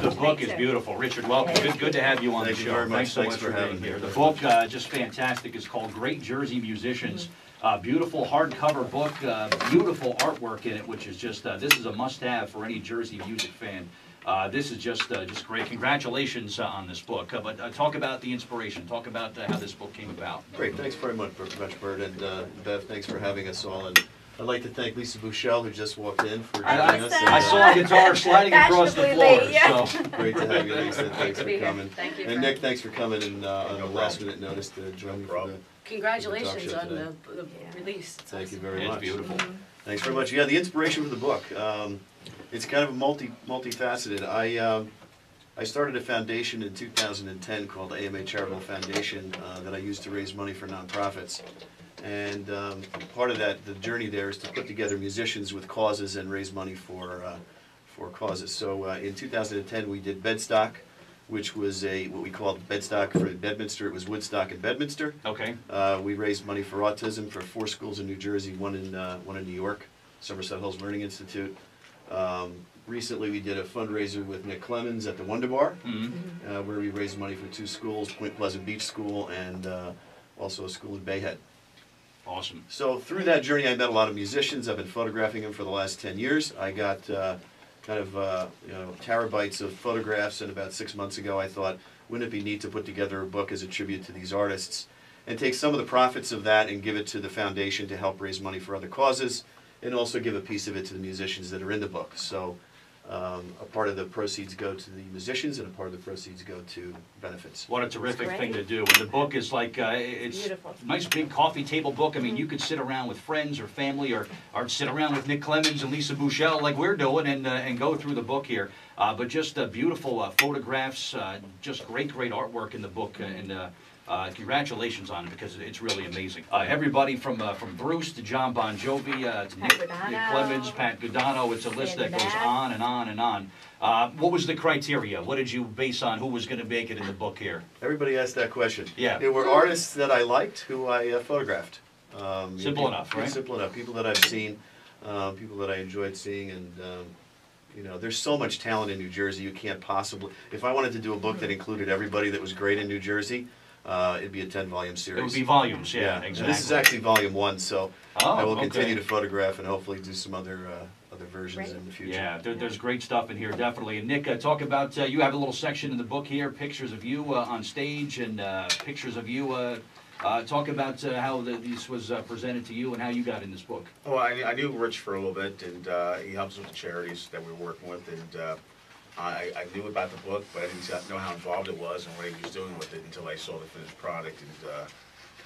The book is beautiful. Richard, welcome. Good to have you on the show. Very much. Thanks so much for being here. The book, just fantastic. It's called Great Jersey Musicians. Beautiful hardcover book, beautiful artwork in it, which is just, this is a must-have for any Jersey music fan. This is just great. Congratulations on this book. But talk about the inspiration. Talk about how this book came about. Great. Thanks very much, Bert, and Bev. Thanks for having us all. And I'd like to thank Lisa Bouchelle, who just walked in, for joining us. I saw a guitar sliding across the floor. Yeah. So. Great to have you, Lisa. Thanks for coming. Thank you. And Nick, thanks for coming and on a last-minute notice to join me for the Congratulations on the release. Thank you very much. It's beautiful. Thanks very much. Yeah, the inspiration for the book. It's kind of multifaceted. I started a foundation in 2010 called AMA Charitable Foundation that I used to raise money for nonprofits. And part of that, the journey there, is to put together musicians with causes and raise money for causes. So in 2010 we did Bedstock, which was what we called Bedstock for Bedminster. It was Woodstock and Bedminster. Okay. We raised money for autism for 4 schools in New Jersey, one in New York, Somerset Hills Learning Institute. Recently we did a fundraiser with Nick Clemons at the Wonder Bar, where we raised money for 2 schools, Point Pleasant Beach School and also a school in Bayhead. Awesome. So through that journey I met a lot of musicians. I've been photographing them for the last 10 years. I got kind of terabytes of photographs, and about 6 months ago I thought, wouldn't it be neat to put together a book as a tribute to these artists and take some of the profits of that and give it to the foundation to help raise money for other causes, and also give a piece of it to the musicians that are in the book. So a part of the proceeds go to the musicians and a part of the proceeds go to benefits. What a terrific thing to do. And the book is like, it's beautiful. A nice big coffee table book. I mean, you could sit around with friends or family or sit around with Nick Clemons and Lisa Bouchelle like we're doing and go through the book here. But just beautiful photographs, just great artwork in the book. Congratulations on it, because it's really amazing. Everybody from Bruce to John Bon Jovi to Nick Clemons, Pat Godano, it's a list that goes on and on and on. What was the criteria? What did you base on who was going to make it in the book here? Everybody asked that question. Yeah. There were artists that I liked who I photographed. Simple enough, right? Simple enough. People that I've seen, people that I enjoyed seeing, and you know, there's so much talent in New Jersey. You can't possibly. If I wanted to do a book that included everybody that was great in New Jersey, it'd be a 10-volume series. It would be volumes, yeah, exactly. And this is actually volume 1, so I will continue okay. to photograph and hopefully do some other versions in the future. Yeah, there's great stuff in here, definitely. And Nick, talk about, you have a little section in the book here, pictures of you on stage and pictures of you. Talk about how this was presented to you and how you got in this book. Well, I knew Rich for a little bit, and he helps with the charities that we were working with, and I knew about the book, but I didn't know how involved it was and what he was doing with it until I saw the finished product, and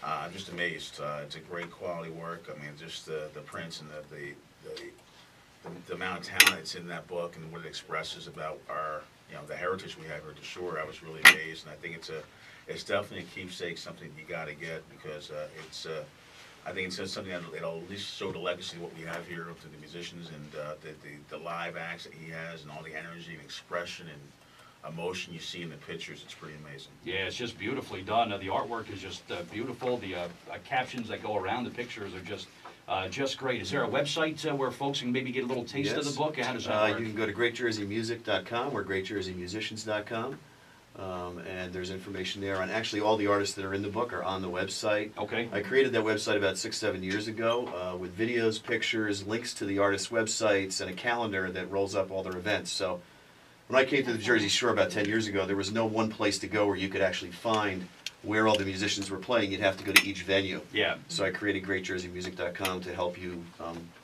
I'm just amazed. It's a great quality work. I mean, just the prints and the amount of talent that's in that book and what it expresses about our, the heritage we have here at the shore. I was really amazed, and I think it's definitely a keepsake, something you got to get, because I think it's just something that'll at least show the legacy of what we have here to the musicians and the live acts that he has and all the energy and expression and emotion you see in the pictures. It's pretty amazing. Yeah, it's just beautifully done. The artwork is just beautiful. The captions that go around the pictures are just great. Is there a website where folks can maybe get a little taste of the book? How does that work? You can go to greatjerseymusic.com or greatjerseymusicians.com. And there's information there on actually all the artists that are in the book are on the website. Okay. I created that website about 6-7 years ago with videos, pictures, links to the artists' websites, and a calendar that rolls up all their events. So when I came to the Jersey Shore about 10 years ago, there was no one place to go where you could actually find where all the musicians were playing. You'd have to go to each venue. Yeah. So I created greatjerseymusic.com to help you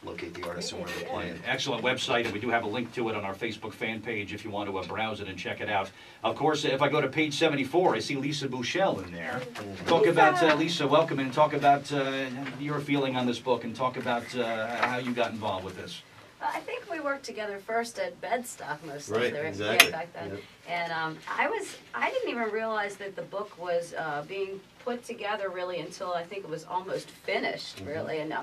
locate the artists and where they're playing. Excellent website, and we do have a link to it on our Facebook fan page if you want to browse it and check it out. Of course, if I go to page 74, I see Lisa Bouchelle in there. Talk about, Lisa, welcome, and talk about your feeling on this book, and talk about how you got involved with this. I think we worked together first at Bedstock mostly. Right, exactly. Yeah, back then. Yep. And I didn't even realize that the book was being put together really until I think it was almost finished, really. And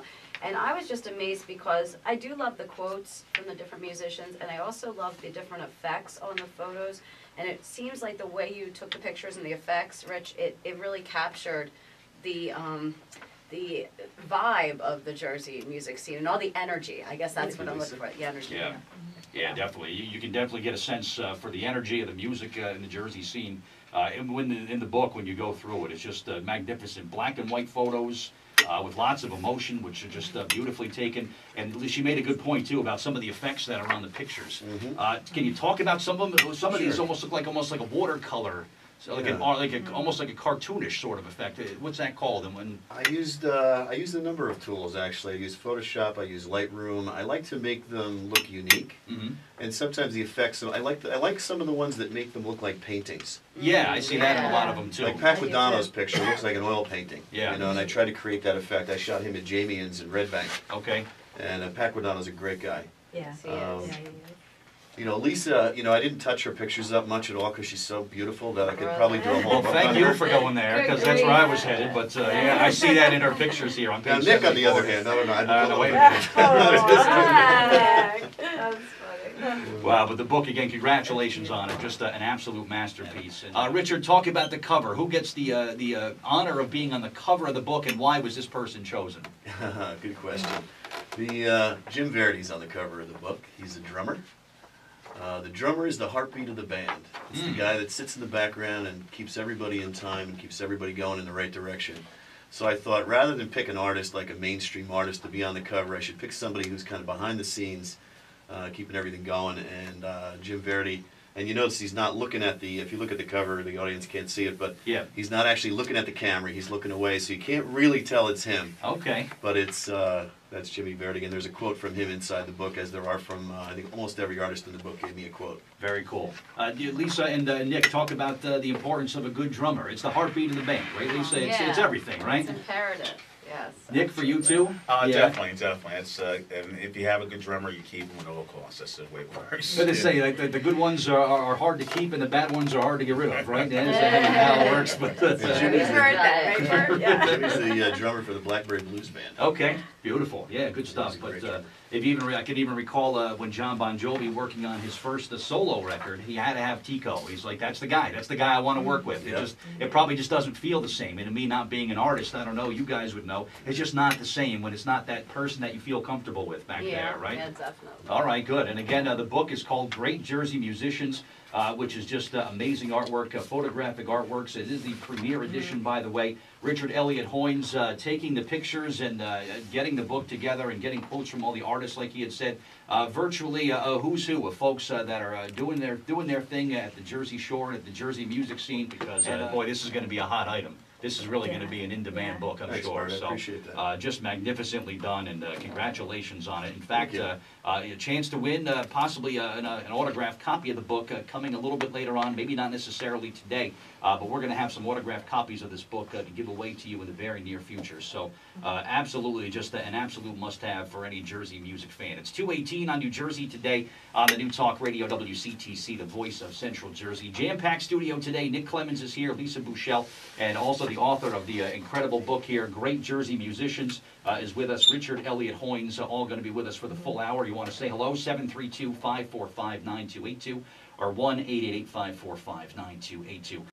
I was just amazed because I do love the quotes from the different musicians, and I also love the different effects on the photos. And it seems like the way you took the pictures and the effects, Rich, it really captured the vibe of the Jersey music scene and all the energy. I guess that's what I'm looking for, the energy. Yeah. Yeah, definitely. You can definitely get a sense for the energy of the music in the Jersey scene. And in the book, when you go through it, it's just magnificent black and white photos with lots of emotion, which are just beautifully taken. And she made a good point too about some of the effects that are on the pictures. Can you talk about some of them? Some of these almost look like a watercolor. So like almost like a cartoonish sort of effect. What's that called? And when I used a number of tools actually. I used Photoshop. I used Lightroom. I like to make them look unique, and sometimes the effects. I like some of the ones that make them look like paintings. Yeah, I see that in a lot of them too. Like Paquidano's picture looks like an oil painting. Yeah. You know, and I tried to create that effect. I shot him at Jamian's in Red Bank. Okay. And Paquidano's a great guy. Yes, he is. You know, Lisa, I didn't touch her pictures up much at all because she's so beautiful that I could probably do a whole Well, book thank on you her. for going there, because that's where I was headed. But yeah, I see that in her pictures here on Now, page Nick, on the 74. other hand, I don't know. No, wait a minute. That's funny. Wow, but the book, again, congratulations on it. Just an absolute masterpiece. Richard, talk about the cover. Who gets the honor of being on the cover of the book, and why was this person chosen? Good question. The Jim Verdi's on the cover of the book. He's a drummer. The drummer is the heartbeat of the band. It's the guy that sits in the background and keeps everybody in time and keeps everybody going in the right direction. So I thought rather than pick an artist like a mainstream artist to be on the cover, I should pick somebody who's kind of behind the scenes, keeping everything going. And Jim Verdi, and you notice he's not looking at if you look at the cover, the audience can't see it, but Yeah. he's not actually looking at the camera, he's looking away, so you can't really tell it's him. Okay. But that's Jimmy Verdi, and there's a quote from him inside the book, as there are from, I think, almost every artist in the book gave me a quote. Very cool. Lisa and Nick, talk about the importance of a good drummer. It's the heartbeat of the band, right, Lisa? It's everything, right? It's imperative, yes. Nick, for you too? Definitely. It's and if you have a good drummer, you keep them at all costs. That's the way it works. But they say like the good ones are hard to keep and the bad ones are hard to get rid of, right? That's how it works. But Jimmy's heard that, right, Bert? Yeah. Jimmy's the drummer for the Blackberry Blues Band. okay, beautiful. Yeah, good stuff. a But great drummer. I can even recall when John Bon Jovi working on his first solo record, he had to have Tico. He's like, that's the guy I want to work with. It probably just doesn't feel the same. And me not being an artist, I don't know, you guys would know, it's just not the same when it's not that person that you feel comfortable with back there, right? Yeah, definitely. All right, good. And again, the book is called Great Jersey Musicians, which is just amazing artwork, photographic artworks. It is the premiere edition, by the way. Richard Elliott Hoynes taking the pictures and getting the book together and getting quotes from all the artists, like he had said. Virtually a who's who of folks that are doing their thing at the Jersey Shore and at the Jersey music scene. Because boy, this is going to be a hot item. This is really going to be an in-demand book, I'm Thanks, sure. Bert. I So, appreciate that. just magnificently done, and congratulations on it. In fact, a chance to win possibly an autographed copy of the book coming a little bit later on, maybe not necessarily today, but we're going to have some autographed copies of this book to give away to you in the very near future. So, absolutely just an absolute must-have for any Jersey music fan. It's 2:18 on New Jersey Today on the New Talk Radio WCTC, the voice of Central Jersey. Jam-packed studio today. Nick Clemons is here, Lisa Bouchelle, and also the author of the incredible book here, Great Jersey Musicians, is with us. Richard Elliott Hoynes, all going to be with us for the full hour. You want to say hello? 732-545-9282 or 1-888-545-9282.